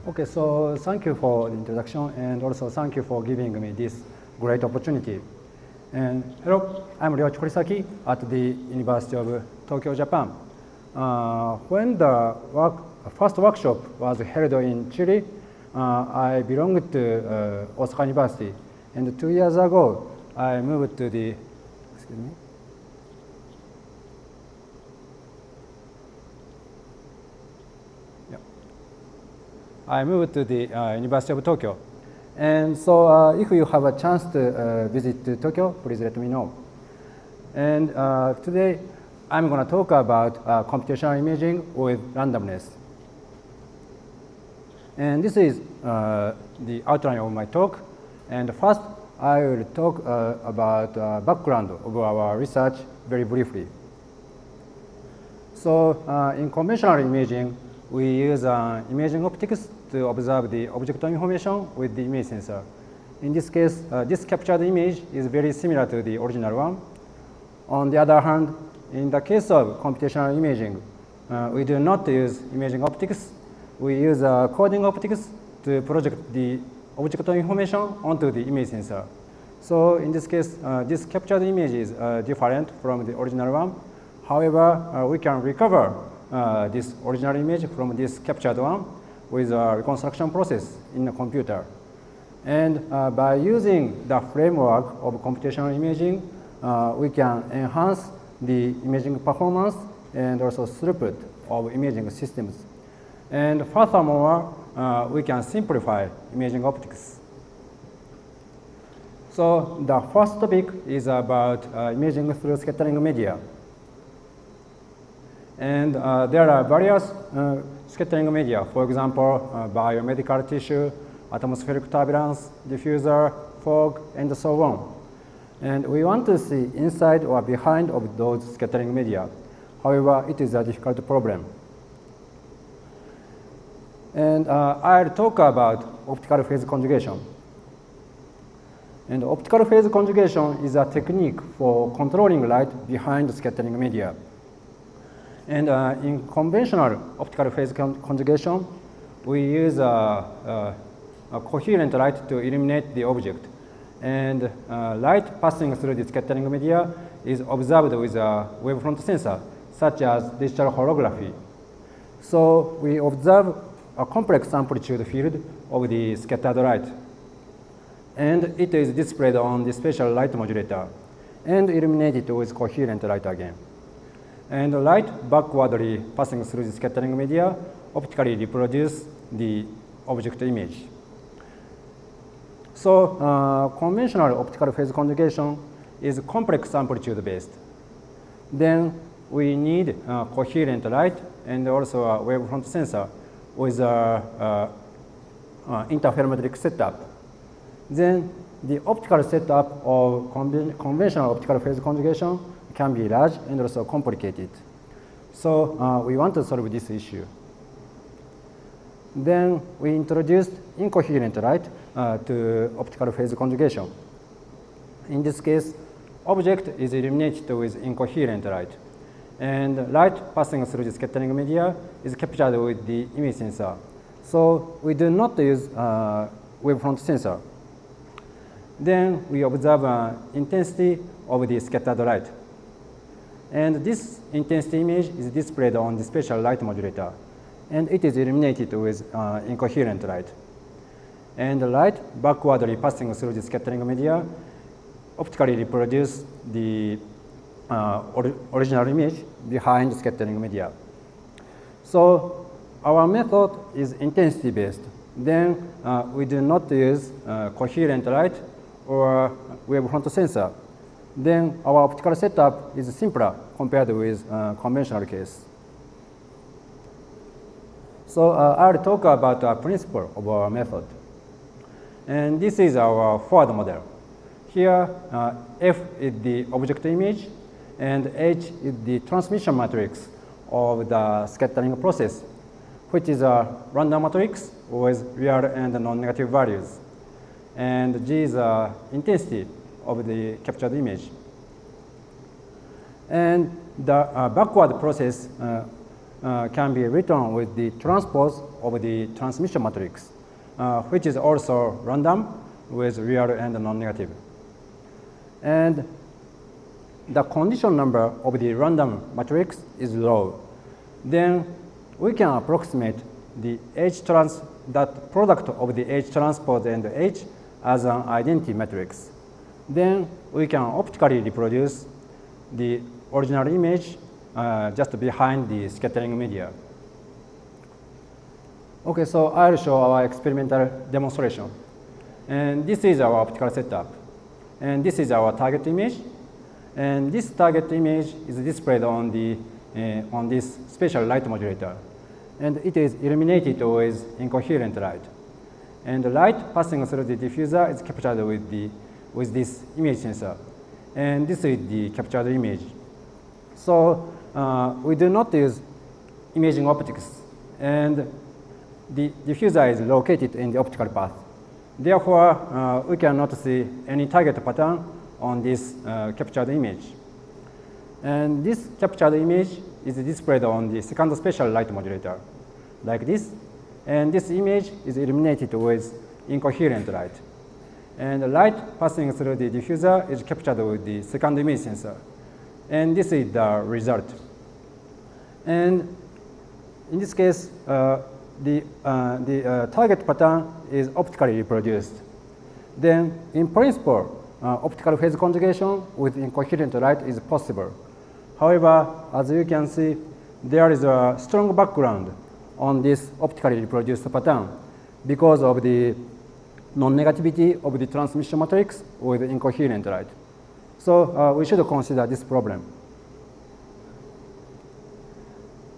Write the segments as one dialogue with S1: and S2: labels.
S1: Okay, so thank you for the introduction, and also thank you for giving me this great opportunity. And hello, I'm Ryoichi Horisaki at the University of Tokyo, Japan. When the first workshop was held in Chile, I belonged to Osaka University, and 2 years ago, I moved to the, excuse me. I moved to the University of Tokyo. And so if you have a chance to visit Tokyo, please let me know. And today, I'm going to talk about computational imaging with randomness. And this is the outline of my talk. And first, I will talk about background of our research very briefly. So in conventional imaging, we use imaging optics to observe the object information with the image sensor. In this case, this captured image is very similar to the original one. On the other hand, in the case of computational imaging, we do not use imaging optics. We use coding optics to project the object information onto the image sensor. So in this case, this captured image is different from the original one. However, we can recover this original image from this captured one with a reconstruction process in the computer. And by using the framework of computational imaging, we can enhance the imaging performance and also throughput of imaging systems. And furthermore, we can simplify imaging optics. So the first topic is about imaging through scattering media. And there are various scattering media, for example, biomedical tissue, atmospheric turbulence, diffuser, fog, and so on. And we want to see inside or behind of those scattering media. However, it is a difficult problem. And I'll talk about optical phase conjugation. And optical phase conjugation is a technique for controlling light behind scattering media. And in conventional optical phase conjugation, we use a coherent light to illuminate the object. And light passing through the scattering media is observed with a wavefront sensor, such as digital holography. So we observe a complex amplitude field of the scattered light. And it is displayed on the special light modulator and illuminated with coherent light again. And the light backwardly passing through the scattering media optically reproduce the object image. So conventional optical phase conjugation is complex amplitude based. Then we need coherent light and also a wavefront sensor with a interferometric setup. Then the optical setup of conventional optical phase conjugation can be large and also complicated. So we want to solve this issue. Then we introduced incoherent light to optical phase conjugation. In this case, object is illuminated with incoherent light. And light passing through the scattering media is captured with the image sensor. So we do not use wavefront sensor. Then we observe intensity of the scattered light. And this intensity image is displayed on the special light modulator. And it is illuminated with incoherent light. And the light backwardly passing through the scattering media optically reproduce the original image behind the scattering media. So our method is intensity based. Then we do not use coherent light or wavefront sensor. Then our optical setup is simpler compared with conventional case. So I'll talk about the principle of our method. And this is our forward model. Here, F is the object image, and H is the transmission matrix of the scattering process, which is a random matrix with real and non-negative values. And G is the intensity of the captured image. And the backward process can be written with the transpose of the transmission matrix, which is also random with real and non-negative. And the condition number of the random matrix is low. Then we can approximate the that product of the H transpose and H as an identity matrix. Then we can optically reproduce the original image just behind the scattering media. Okay, so I'll show our experimental demonstration. And this is our optical setup. And this is our target image. And this target image is displayed on this special light modulator. And it is illuminated with incoherent light. And the light passing through the diffuser is captured with this image sensor. And this is the captured image. So we do not use imaging optics. And the diffuser is located in the optical path. Therefore, we cannot see any target pattern on this captured image. And this captured image is displayed on the second spatial light modulator, like this. And this image is illuminated with incoherent light. And the light passing through the diffuser is captured with the second image sensor. And this is the result. And in this case, the target pattern is optically reproduced. Then, in principle, optical phase conjugation with incoherent light is possible. However, as you can see, there is a strong background on this optically reproduced pattern because of the non-negativity of the transmission matrix with incoherent light. So we should consider this problem.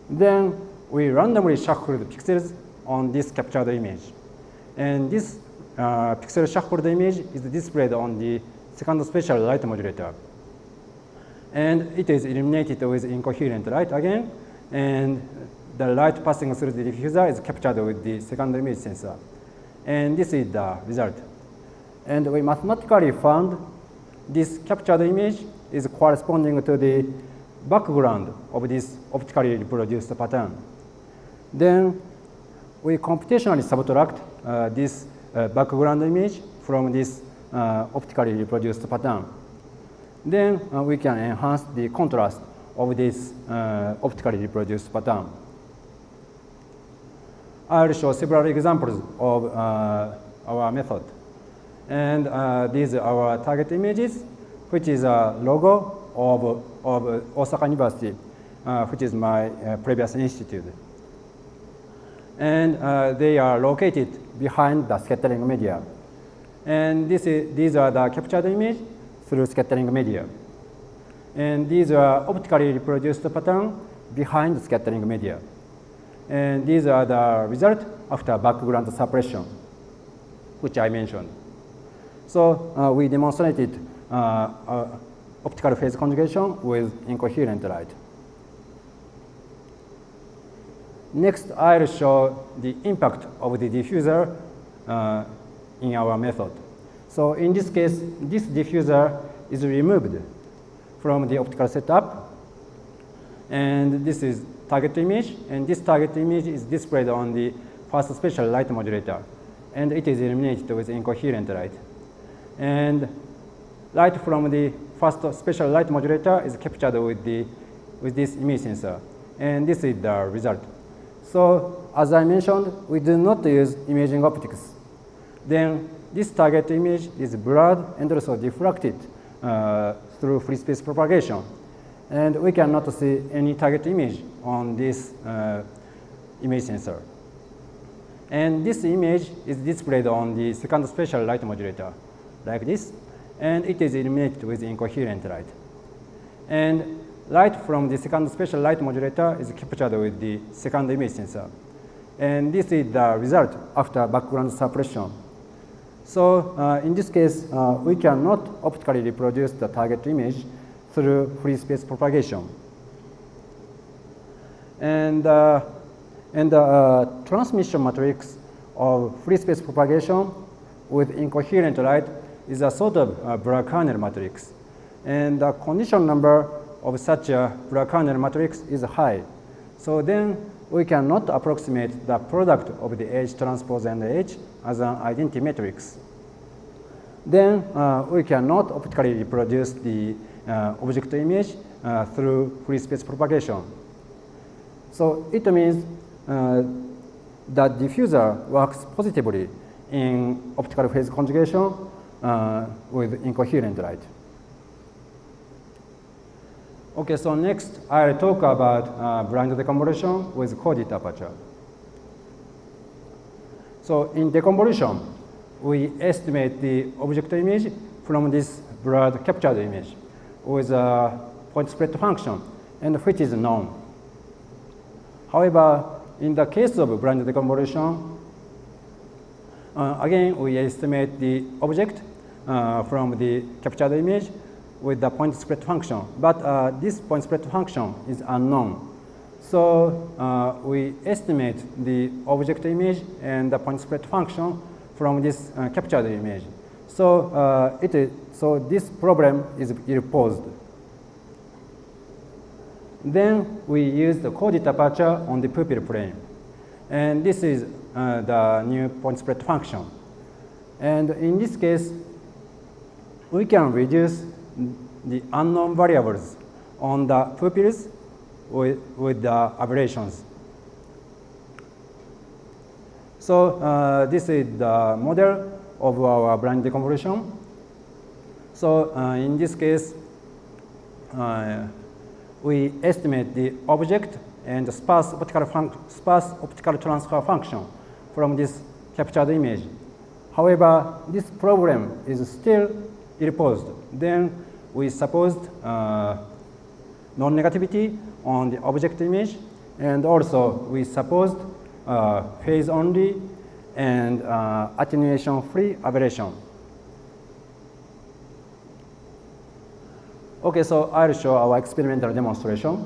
S1: Then we randomly shuffled pixels on this captured image. And this pixel shuffled image is displayed on the second spatial light modulator. And it is illuminated with incoherent light again. And the light passing through the diffuser is captured with the second image sensor. And this is the result. And we mathematically found this captured image is corresponding to the background of this optically reproduced pattern. Then we computationally subtract this background image from this optically reproduced pattern. Then we can enhance the contrast of this optically reproduced pattern. I'll show several examples of our method. And these are our target images, which is a logo of Osaka University, which is my previous institute. And they are located behind the scattering media. And these are the captured image through scattering media. And these are optically reproduced pattern behind the scattering media. And these are the result after background suppression, which I mentioned. So we demonstrated optical phase conjugation with incoherent light. Next, I'll show the impact of the diffuser in our method. So in this case, this diffuser is removed from the optical setup. And this is target image. And this target image is displayed on the first spatial light modulator. And it is illuminated with incoherent light. And light from the first spatial light modulator is captured with this image sensor. And this is the result. So as I mentioned, we do not use imaging optics. Then this target image is blurred and also diffracted through free space propagation. And we cannot see any target image on this image sensor. And this image is displayed on the second spatial light modulator, like this. And it is illuminated with incoherent light. And light from the second spatial light modulator is captured with the second image sensor. And this is the result after background suppression. So in this case, we cannot optically reproduce the target image through free space propagation. And the transmission matrix of free space propagation with incoherent light is a sort of Bragg-Kernel matrix. And the condition number of such a Bragg-Kernel matrix is high. So then we cannot approximate the product of the H transpose and H as an identity matrix. Then we cannot optically reproduce the object image through free space propagation. So it means that diffuser works positively in optical phase conjugation with incoherent light. Okay, so next I'll talk about blind decomposition with coded aperture. So in decomposition, we estimate the object image from this blurred captured image with a point spread function, and which is known. However, in the case of blind decomposition, again we estimate the object from the captured image with the point spread function, but this point spread function is unknown. So we estimate the object image and the point spread function from this captured image. So so this problem is ill-posed. Then we use the coded aperture on the pupil plane, and this is the new point spread function. And in this case, we can reduce the unknown variables on the pupils with the aberrations. So this is the model of our blind decomposition. So in this case, we estimate the object and the sparse optical transfer function from this captured image. However, this problem is still ill-posed. Then we supposed non-negativity on the object image, and also we supposed phase only and attenuation-free aberration. Okay, so I'll show our experimental demonstration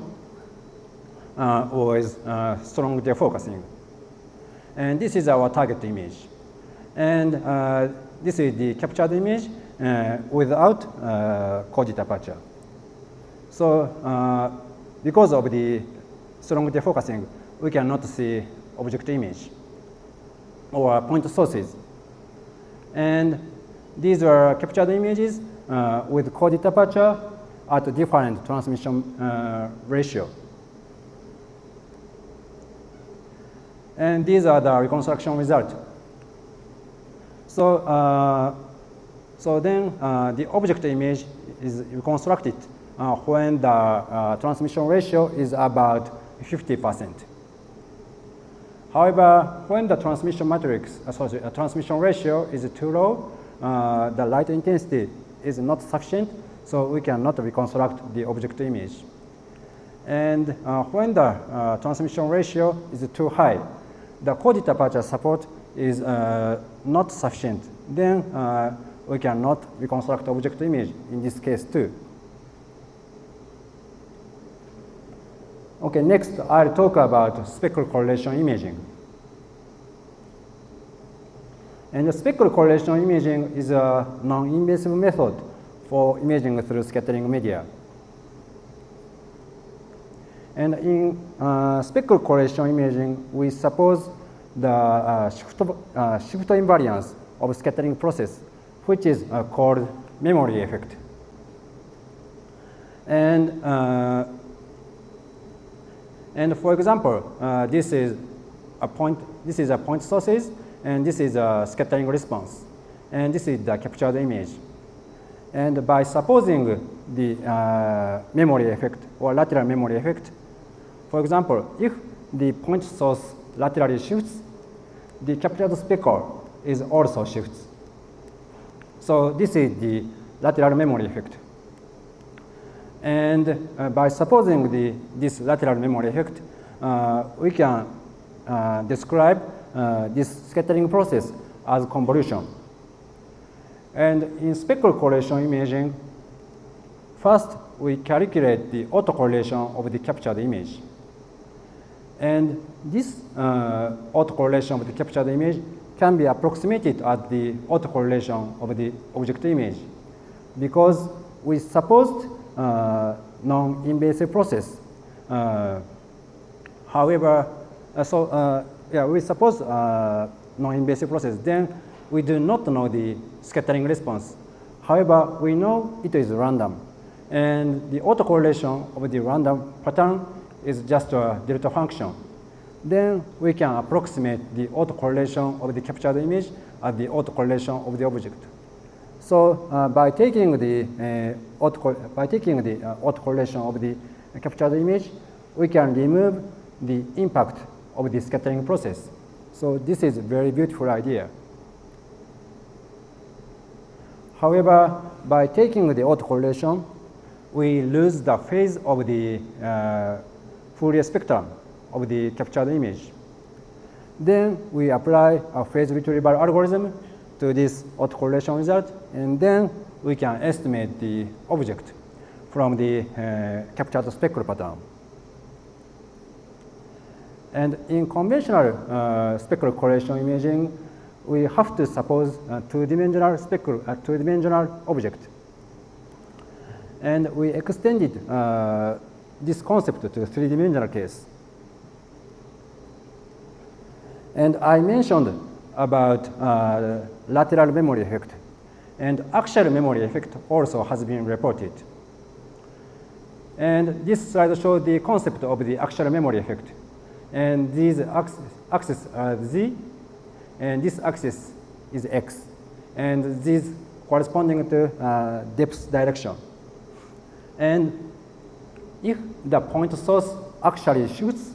S1: with strong defocusing. And this is our target image. And this is the captured image without coded aperture. So because of the strong defocusing, we cannot see object image or point sources. And these are captured images with coded aperture at a different transmission ratio. And these are the reconstruction results. So, so then the object image is reconstructed when the transmission ratio is about 50%. However, when the transmission matrix, transmission ratio is too low, the light intensity is not sufficient, so we cannot reconstruct the object image. And when the transmission ratio is too high, the coded aperture support is not sufficient. Then we cannot reconstruct object image in this case too. Okay, next I'll talk about spectral correlation imaging. And the spectral correlation imaging is a non-invasive method for imaging through scattering media. And in spectral correlation imaging, we suppose the shift invariance of scattering process, which is called memory effect. And for example, this is a point sources, and this is a scattering response, and this is the captured image. And by supposing the memory effect or lateral memory effect, for example, if the point source laterally shifts, the captured speckle is also shifts. So this is the lateral memory effect. And by supposing this lateral memory effect, we can describe this scattering process as convolution. And in spectral correlation imaging, first we calculate the autocorrelation of the captured image. And this autocorrelation of the captured image can be approximated at the autocorrelation of the object image, because we supposed non-invasive process However, we suppose non-invasive process, then we do not know the scattering response. However, we know it is random. And the autocorrelation of the random pattern is just a delta function. Then we can approximate the autocorrelation of the captured image at the autocorrelation of the object. So by taking the autocorrelation of the captured image, we can remove the impact of the scattering process. So this is a very beautiful idea. However, by taking the autocorrelation, we lose the phase of the Fourier spectrum of the captured image. Then we apply a phase retrieval algorithm to this autocorrelation result, and then we can estimate the object from the captured spectral pattern. And in conventional spectral correlation imaging, we have to suppose a two-dimensional object. And we extended this concept to a three-dimensional case. And I mentioned about lateral memory effect. And axial memory effect also has been reported. And this slide shows the concept of the axial memory effect. And these axes are Z, and this axis is X. And these corresponding to depth direction. And if the point source actually shoots,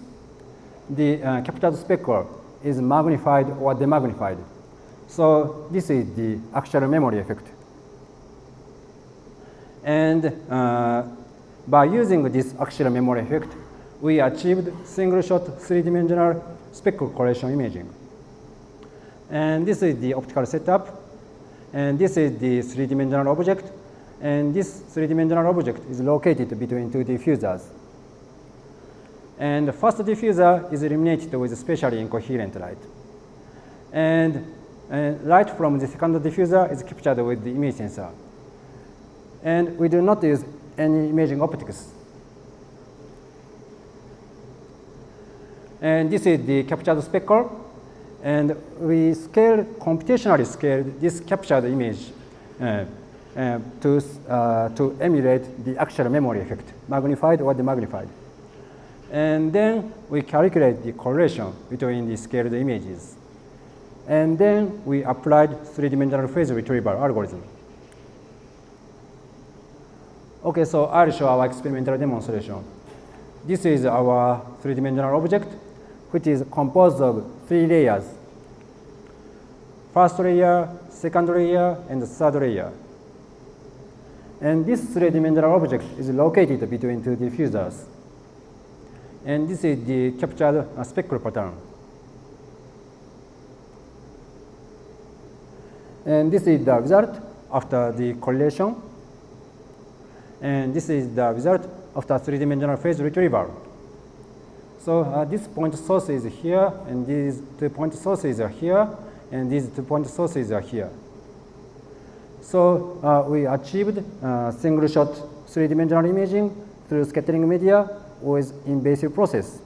S1: the captured speckle is magnified or demagnified. So this is the axial memory effect. And by using this axial memory effect, we achieved single-shot three-dimensional spectral correlation imaging. And this is the optical setup. And this is the three-dimensional object. And this three-dimensional object is located between two diffusers. And the first diffuser is illuminated with spatially incoherent light. And light from the second diffuser is captured with the image sensor. And we do not use any imaging optics. And this is the captured speckle. And we computationally scaled this captured image to emulate the actual memory effect, magnified or demagnified. And then we calculate the correlation between the scaled images. And then we applied three-dimensional phase retrieval algorithm. Okay, so I'll show our experimental demonstration. This is our three-dimensional object, which is composed of 3 layers. First layer, second layer, and third layer. And this three-dimensional object is located between two diffusers. And this is the captured spectral pattern. And this is the result after the correlation. And this is the result after three-dimensional phase retrieval. So this point source is here, and these 2 point sources are here, and these 2 point sources are here. So we achieved single-shot three-dimensional imaging through scattering media with invasive process.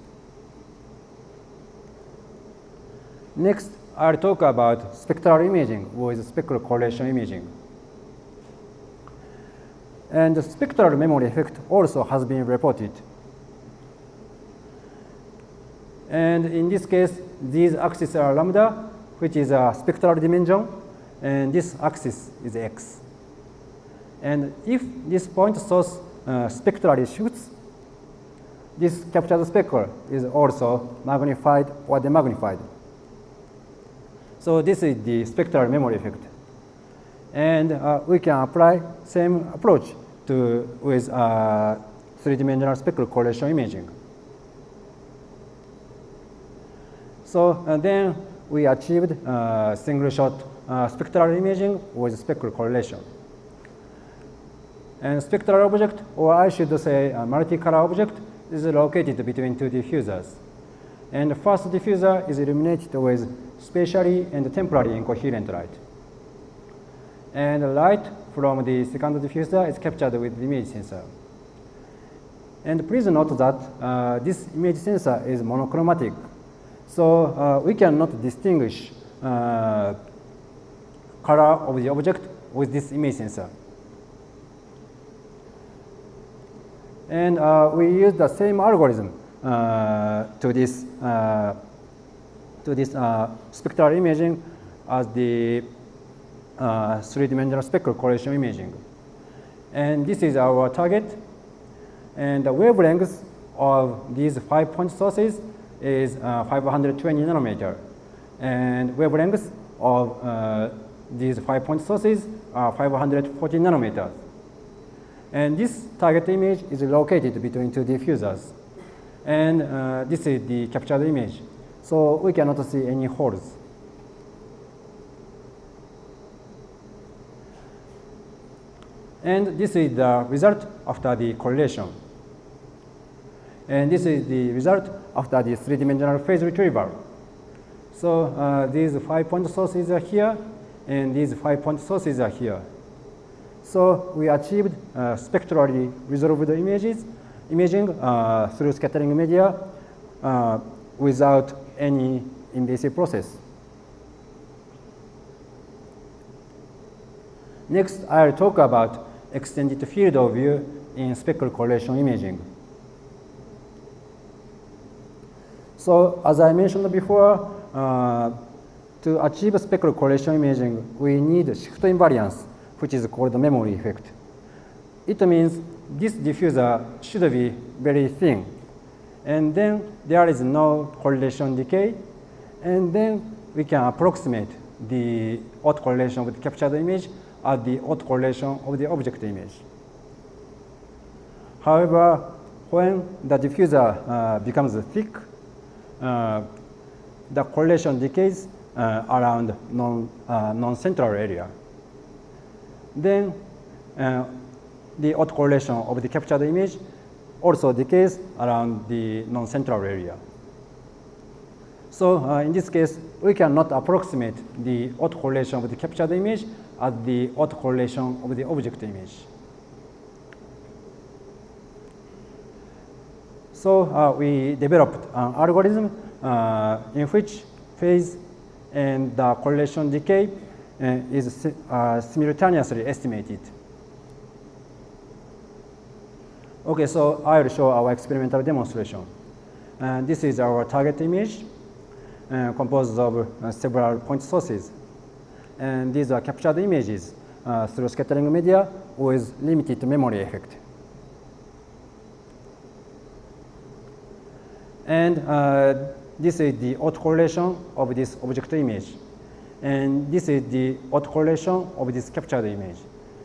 S1: Next, I'll talk about spectral imaging with spectral correlation imaging. And the spectral memory effect also has been reported. And in this case, these axes are lambda, which is a spectral dimension, and this axis is X. And if this point source spectrally shoots, this captured speckle is also magnified or demagnified. So this is the spectral memory effect. And we can apply same approach with three-dimensional spectral correlation imaging. So then we achieved single-shot spectral imaging with spectral correlation. And spectral object, or I should say a multicolor object, is located between two diffusers. And the first diffuser is illuminated with spatially and temporally incoherent light. And the light from the second diffuser is captured with the image sensor. And please note that this image sensor is monochromatic. So we cannot distinguish color of the object with this image sensor. And we use the same algorithm to this spectral imaging as the three-dimensional spectral correlation imaging. And this is our target. And the wavelength of these 5-point sources is 520 nanometer. And wavelength of these 5-point sources are 540 nanometers. And this target image is located between two diffusers. And this is the captured image. So we cannot see any holes. And this is the result after the correlation. And this is the result after the three-dimensional phase retrieval. So these 5-point sources are here, and these 5-point sources are here. So we achieved spectrally resolved imaging through scattering media without any invasive process. Next, I'll talk about extended field of view in spectral correlation imaging. So as I mentioned before, to achieve spectral correlation imaging, we need shift invariance, which is called the memory effect. It means this diffuser should be very thin. And then there is no correlation decay. And then we can approximate the autocorrelation with captured image at the autocorrelation of the object image. However, when the diffuser becomes thick, the correlation decays around non-central area. Then the autocorrelation of the captured image also decays around the non-central area. So in this case, we cannot approximate the autocorrelation of the captured image at the autocorrelation of the object image. So we developed an algorithm in which phase and the correlation decay is simultaneously estimated. Okay, so I will show our experimental demonstration. This is our target image composed of several point sources. And these are captured images through scattering media with limited memory effect. And this is the autocorrelation of this object image. And this is the autocorrelation of this captured image.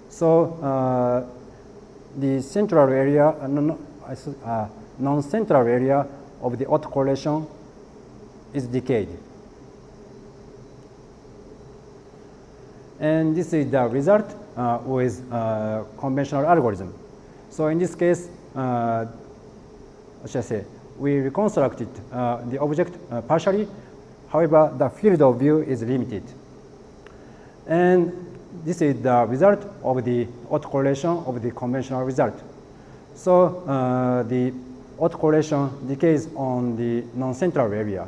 S1: So the central area, non-central area of the autocorrelation is decayed. And this is the result with conventional algorithm. So in this case, what should I say? We reconstructed the object partially. However, the field of view is limited. And this is the result of the autocorrelation of the conventional result. So the autocorrelation decays on the non-central area.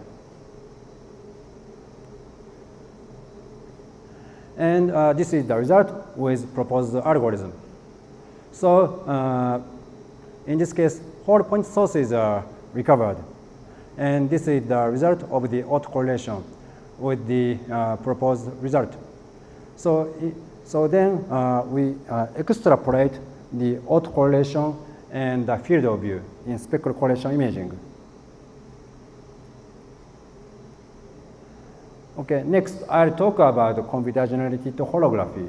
S1: And this is the result with proposed algorithm. So in this case, whole point sources are recovered. And this is the result of the autocorrelation with the proposed result. So then we extrapolate the autocorrelation and the field of view in spectral correlation imaging. Okay, next I'll talk about computer-generated holography.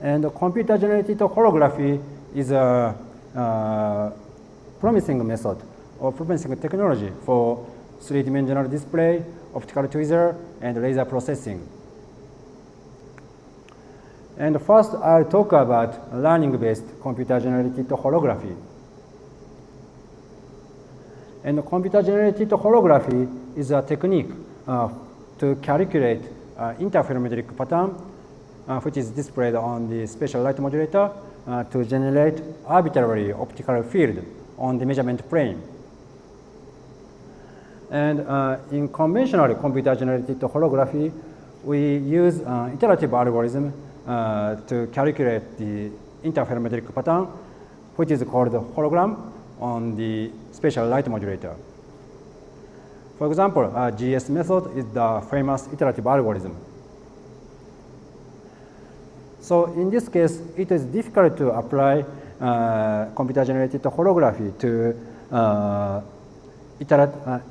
S1: And computer-generated holography is a promising method or promising technology for three-dimensional display, optical tweezer, and laser processing. And first, I'll talk about learning-based computer-generated holography. And computer-generated holography is a technique to calculate interferometric pattern, which is displayed on the spatial light modulator to generate arbitrary optical field on the measurement plane. And in conventional computer-generated holography, we use iterative algorithm to calculate the interferometric pattern, which is called hologram on the spatial light modulator. For example, GS method is the famous iterative algorithm. So in this case, it is difficult to apply computer-generated holography to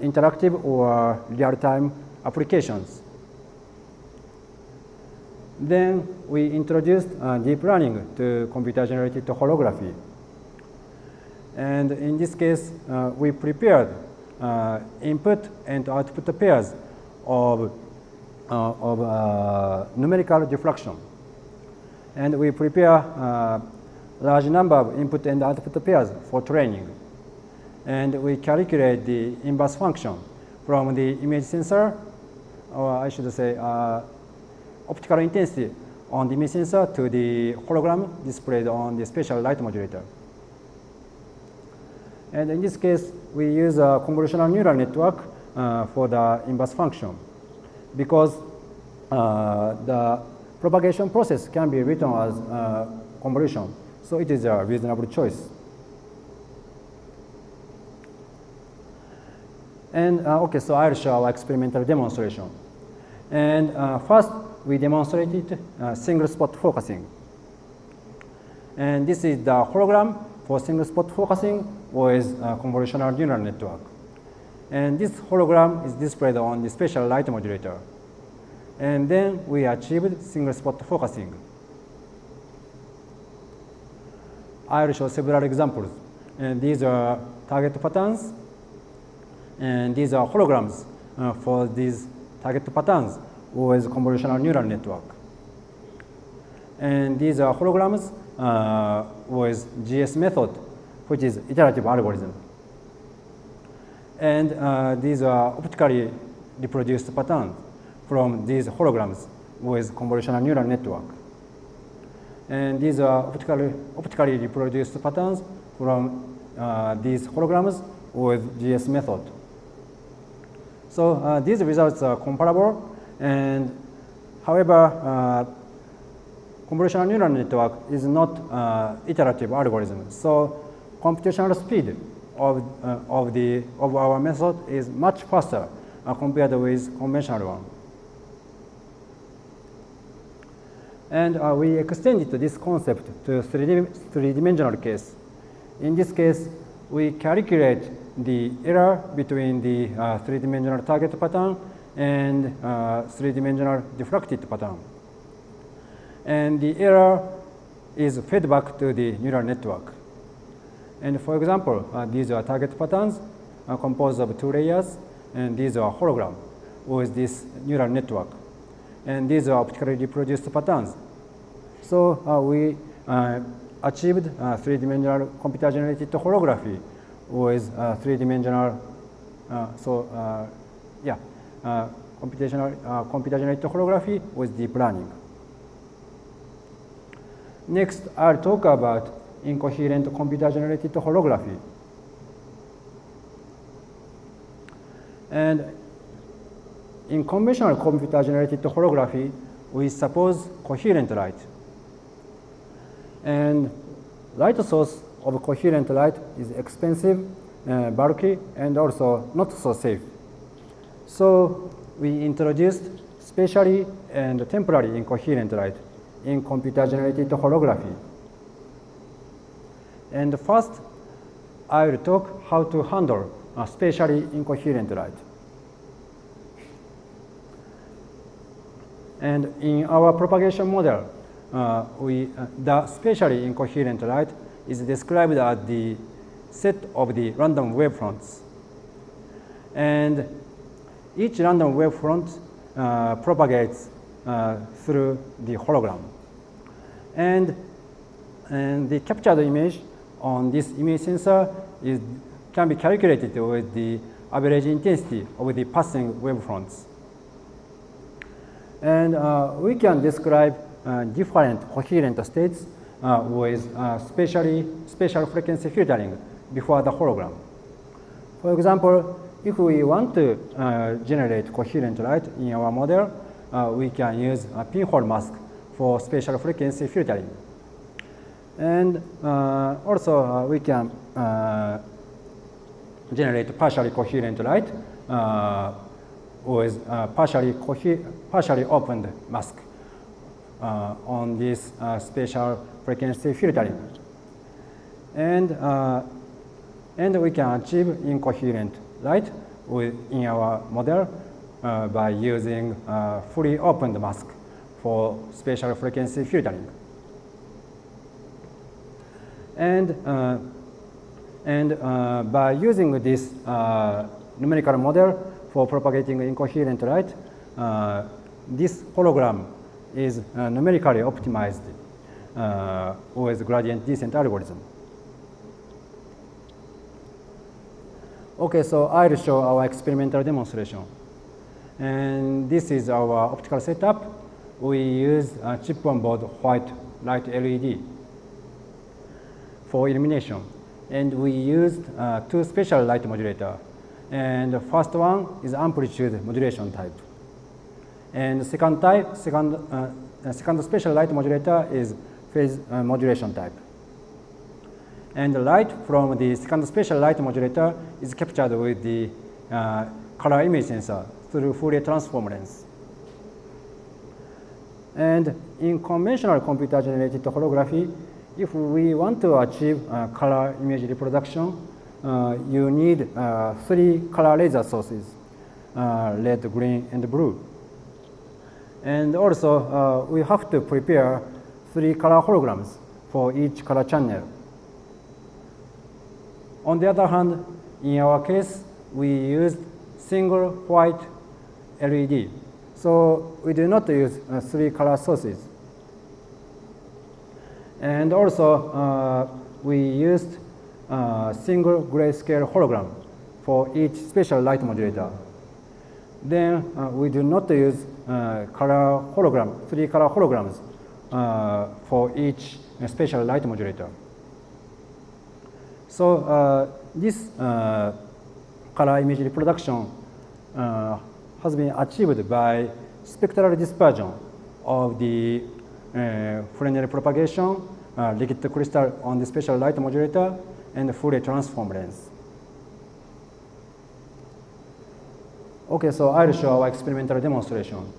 S1: interactive or real-time applications. Then we introduced deep learning to computer-generated holography. And in this case, we prepared input and output pairs of numerical diffraction. And we prepare a large number of input and output pairs for training. And we calculate the inverse function from the image sensor, or I should say optical intensity on the image sensor to the hologram displayed on the spatial light modulator. And in this case, we use a convolutional neural network for the inverse function, because the propagation process can be written as convolution. So it is a reasonable choice. And okay, so I'll show our experimental demonstration. And first, we demonstrated single spot focusing. And this is the hologram for single spot focusing with convolutional neural network. And this hologram is displayed on the spatial light modulator. And then we achieved single spot focusing. I'll show several examples. And these are target patterns. And these are holograms for these target patterns with convolutional neural network. And these are holograms with GS method, which is iterative algorithm. And these are optically reproduced patterns from these holograms with convolutional neural network. And these are optically reproduced patterns from these holograms with GS method. So these results are comparable, and however, convolutional neural network is not iterative algorithm. So computational speed of our method is much faster compared with conventional one. And we extended this concept to three-dimensional case. In this case, we calculate the error between the three-dimensional target pattern and three-dimensional diffracted pattern. And the error is fed back to the neural network. And for example, these are target patterns composed of 2 layers, and these are hologram with this neural network. And these are optically reproduced patterns. So we achieved three-dimensional computer-generated holography with three-dimensional, computer-generated holography with deep learning. Next, I'll talk about incoherent computer-generated holography. And in conventional computer-generated holography, we suppose coherent light. And light source of coherent light is expensive, bulky, and also not so safe. So we introduced spatially and temporally incoherent light in computer-generated holography. And first, I will talk how to handle spatially incoherent light. And in our propagation model, the spatially incoherent light is described as the set of the random wavefronts. And each random wavefront propagates through the hologram. And the captured image on this image sensor can be calculated with the average intensity of the passing wavefronts. And we can describe different coherent states with spatial frequency filtering before the hologram. For example, if we want to generate coherent light in our model, we can use a pinhole mask for spatial frequency filtering. And also we can generate partially coherent light with partially opened mask on this spatial frequency filtering. And we can achieve incoherent light in our model by using fully opened mask for spatial frequency filtering. And by using this numerical model for propagating incoherent light, this hologram is numerically optimized with gradient descent algorithm. Okay, so I'll show our experimental demonstration. And this is our optical setup. We use a chip-on-board white light LED for illumination. And we used two special light modulators. And the first one is amplitude modulation type. And the second special light modulator is phase modulation type. And the light from the second special light modulator is captured with the color image sensor through Fourier transform lens. And in conventional computer-generated holography, if we want to achieve color image reproduction, you need 3 color laser sources, red, green, and blue. And also, we have to prepare 3 color holograms for each color channel. On the other hand, in our case, we used single white LED. So we do not use 3 color sources. And also, we used single grayscale hologram for each special light modulator. Then we do not use 3 color holograms for each special light modulator. So this color image reproduction has been achieved by spectral dispersion of the Fresnel propagation, liquid crystal on the special light modulator, and the Fourier transform lens. Okay, so I'll show our experimental demonstration.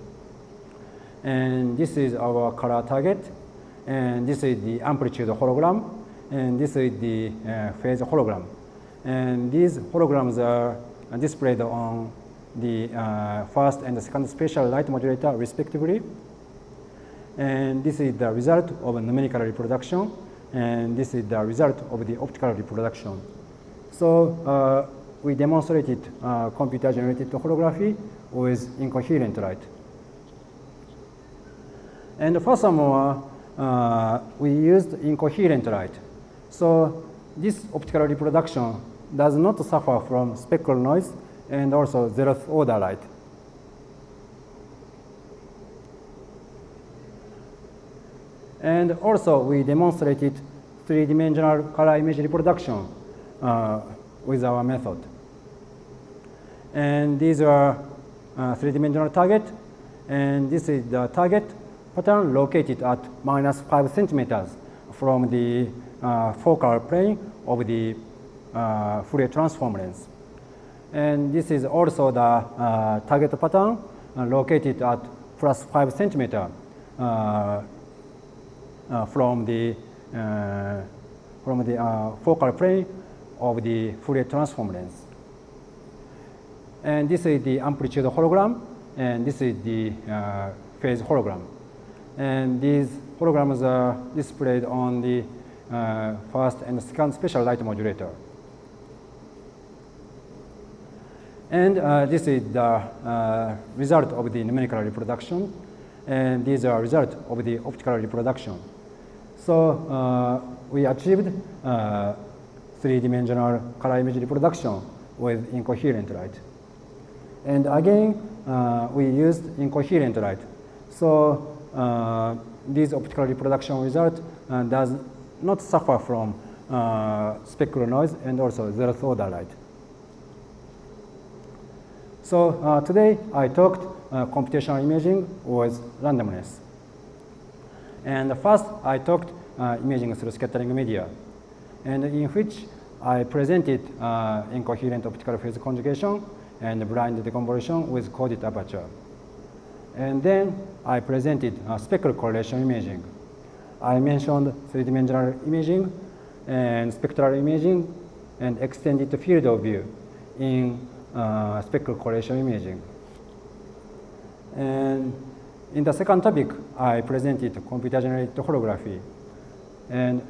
S1: And this is our color target, and this is the amplitude hologram, and this is the phase hologram. And these holograms are displayed on the first and the second spatial light modulator respectively. And this is the result of a numerical reproduction, and this is the result of the optical reproduction. So we demonstrated computer-generated holography with incoherent light. And furthermore, we used incoherent light. So this optical reproduction does not suffer from spectral noise and also zeroth order light. And also, we demonstrated 3-dimensional color image reproduction with our method. And these are 3-dimensional target, and this is the target pattern located at -5 centimeters from the focal plane of the Fourier transform lens. And this is also the target pattern located at +5 centimeters from the focal plane of the Fourier transform lens. And this is the amplitude hologram, and this is the phase hologram. And these holograms are displayed on the first and second special light modulator. And this is the result of the numerical reproduction, and these are result of the optical reproduction. So we achieved 3-dimensional color image reproduction with incoherent light. And again, we used incoherent light. So this optical reproduction result does not suffer from specular noise and also zeroth order light. So today I talked computational imaging with randomness. And first I talked imaging through scattering media, and in which I presented incoherent optical phase conjugation and blind decomposition with coded aperture. And then I presented specular correlation imaging. I mentioned three-dimensional imaging and spectral imaging and extended field of view in specular correlation imaging. And in the second topic, I presented computer-generated holography. And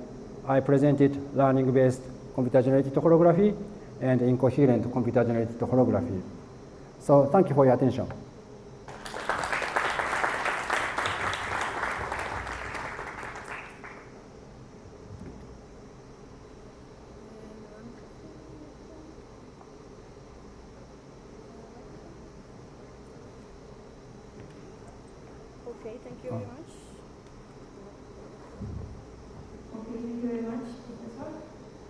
S1: I presented learning-based computer-generated holography and incoherent computer-generated holography. So thank you for your attention.
S2: Okay, thank you very much.
S3: Okay, thank you very much, Professor.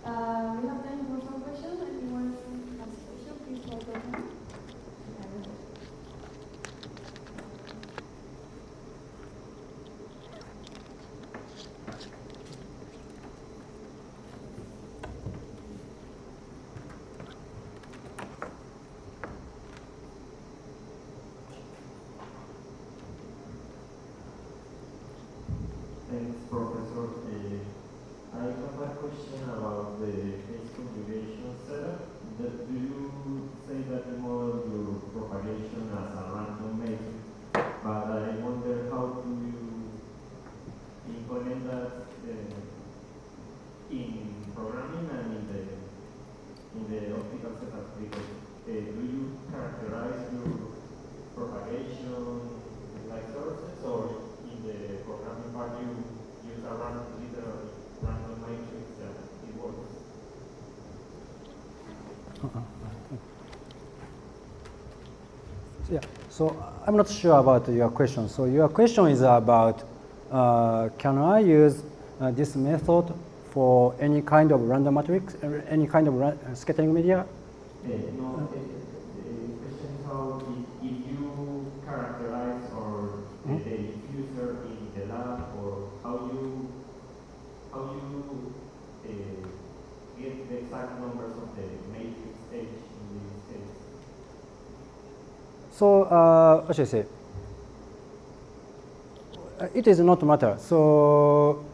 S3: We have time for some questions. Anyone has a question, please raise your hand.
S4: Thanks, Professor. I have a question about the phase conjugation setup. Do you say that you model your propagation as a random matrix? But I wonder how do you implement that in programming and in the optical setup? Because do you characterize your propagation like sources, or in the programming part you use a literal random matrix that it works?
S1: Yeah, so I'm not sure about your question. So your question is about can I use this method for any kind of random matrix, any kind of scattering media?
S4: No, the question is how if you characterize or the diffuser in the lab, or how you get the exact numbers of the matrix H in this case.
S1: So what should I say? It is not matter. So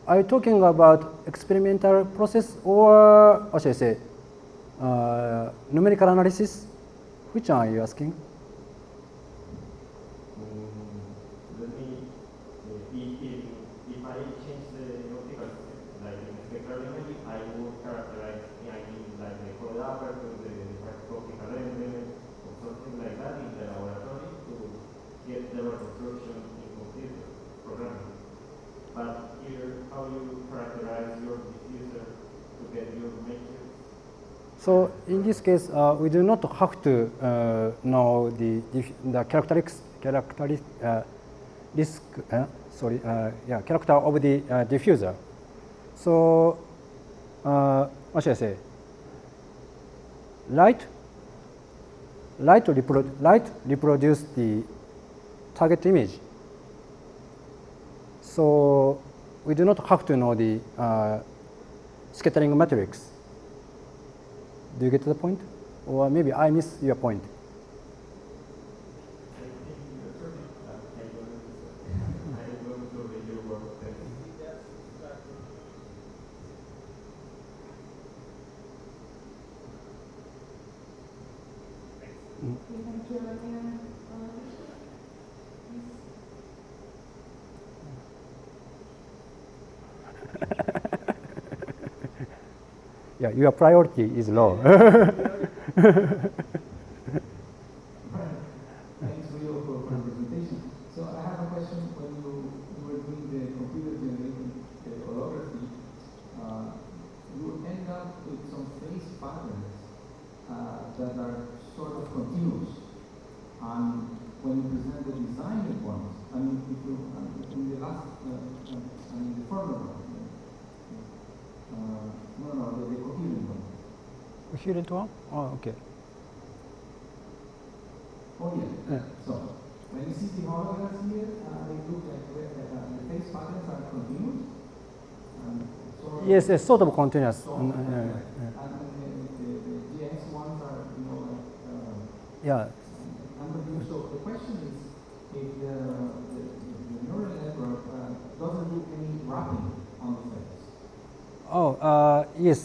S1: are you talking about experimental process or what should I say? Numerical analysis? Which one are you asking?
S4: Let me, if I change the optical, like in spectral imaging, I would characterize, like the coded aperture, the optical element, or something like that in the laboratory to get the reconstruction in computer programming. But here, how you characterize your diffuser to get your matrix?
S1: So in this case, we do not have to know the character of the diffuser. So what should I say? Light reproduce the target image. So we do not have to know the scattering matrix. Do you get the point? Or maybe I miss your point.
S3: Thank you.
S1: Yeah, your priority is low.
S5: Thanks, Rio, for the presentation. So I have a question. When you were doing the computer-generated holography, you end up with some phase patterns that are sort of continuous. And when you present the design requirements,
S1: incoherent one? Oh, okay.
S5: Oh yeah. So when you see the holograms here, they look like the phase patterns are continuous.
S1: Yes, sort of continuous.
S5: And the GX ones are,
S1: Yeah.
S5: So the question is, if the neural network doesn't do any wrapping on the phase.
S1: Oh, yes.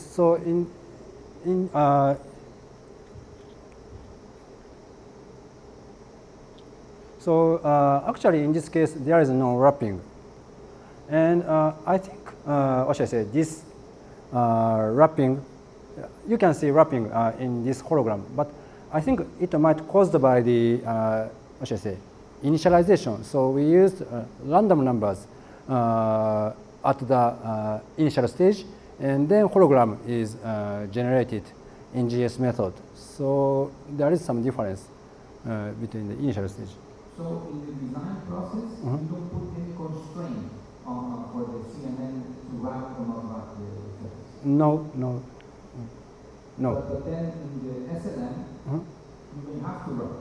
S1: So actually, in this case, there is no wrapping, and I think what should I say? This wrapping, you can see wrapping in this hologram, but I think it might caused by the what should I say? Initialization. So we used random numbers at the initial stage, and then hologram is generated in GS method. So there is some difference between the initial stage.
S5: So in the design process, you don't put any constraint for the CNN to wrap or not wrap the phase?
S1: No.
S5: But then in the SLM, you may have to wrap.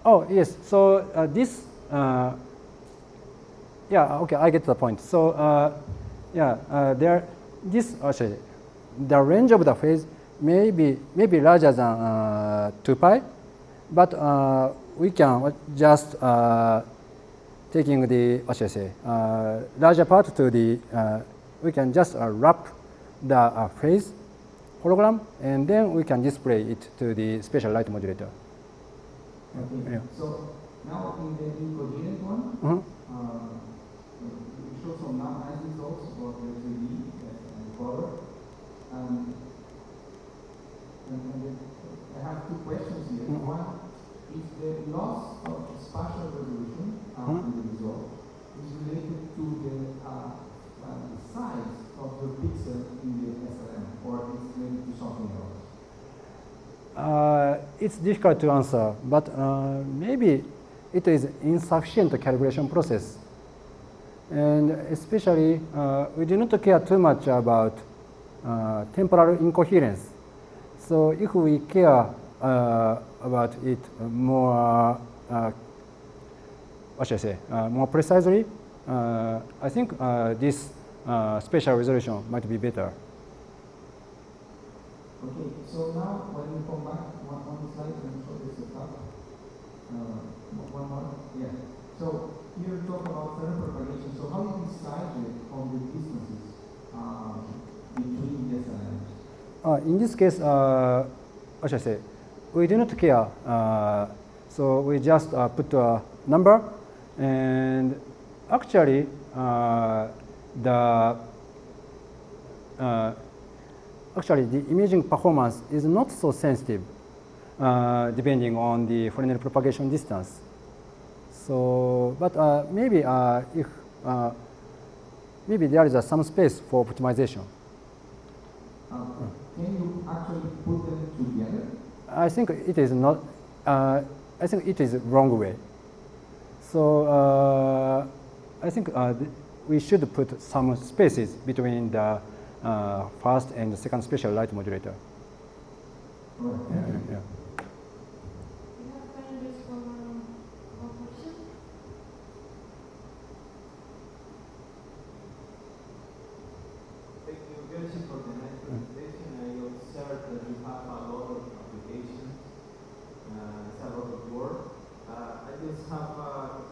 S1: Oh, yes. So this, yeah, okay, I get the point. So actually, the range of the phase may be larger than 2 pi, but we can just taking the what should I say larger part to the we can just wrap the phase hologram, and then we can display it to the spatial light modulator.
S5: Okay.
S1: Yeah.
S5: So now in the incoherent one, we show some nice results for the 3D and color. And I have two questions here. One, if the loss of spatial resolution in the result is related to the size of the pixel in the SLM, or it's related to something else?
S1: It's difficult to answer, but maybe it is insufficient calibration process. And especially, we do not care too much about temporal incoherence. So if we care about it more, what should I say, more precisely, I think this spatial resolution might be better.
S5: Okay, so now when we come back, one slide and show this up. One more, yeah. So here we talk about thermal propagation. So how do you decide on the distances between the SLMs?
S1: In this case, what should I say? We do not care. So we just put a number, and actually the imaging performance is not so sensitive depending on the Fresnel propagation distance. So, but maybe if maybe there is some space for optimization.
S5: Can you actually put them together?
S1: I think it is not. I think it is wrong way. So I think we should put some spaces between the first and the second spatial light modulator.
S5: Right.
S1: Yeah.
S3: We have time just for one question.
S6: Thank you very much for the nice presentation. I observed that you have a lot of applications, it's a lot of work. I just have a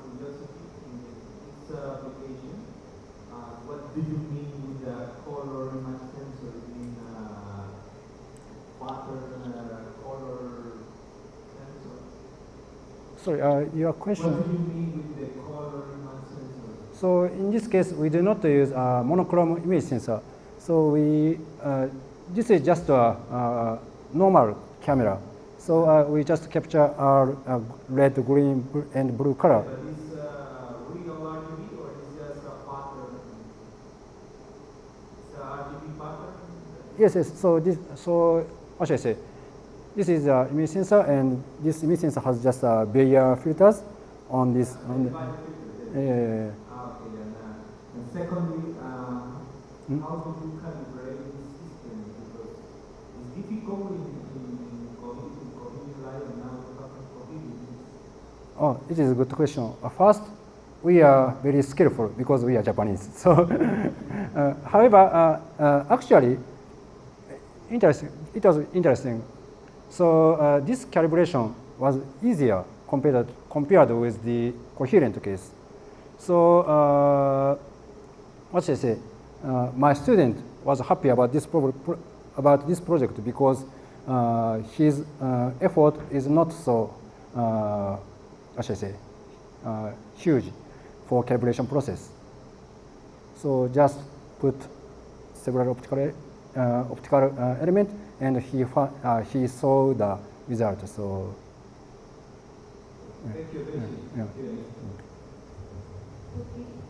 S6: curiosity in this application. What do you mean with the color image sensor? You mean pattern color sensor?
S1: Sorry, your question.
S6: What do you mean with the color image sensor?
S1: So in this case, we do not use a monochrome image sensor. So we this is just a normal camera. So we just capture our red, green, and blue color.
S6: But is real RGB or is just a pattern? It's a RGB pattern?
S1: Yes. So what should I say? This is an image sensor, and this image sensor has just Bayer filters on this. On the,
S6: Okay,
S1: yeah.
S6: and secondly, how do you calibrate this system? Because it's
S1: Oh, it is a good question. First, we are very skillful because we are Japanese. So, however, actually, interesting. It was interesting. So this calibration was easier compared with the coherent case. So what should I say? My student was happy about this project because his effort is not so what should I say huge for calibration process. So just put several optical element, and he saw the result. So
S6: thank you.
S1: yeah.
S3: Okay.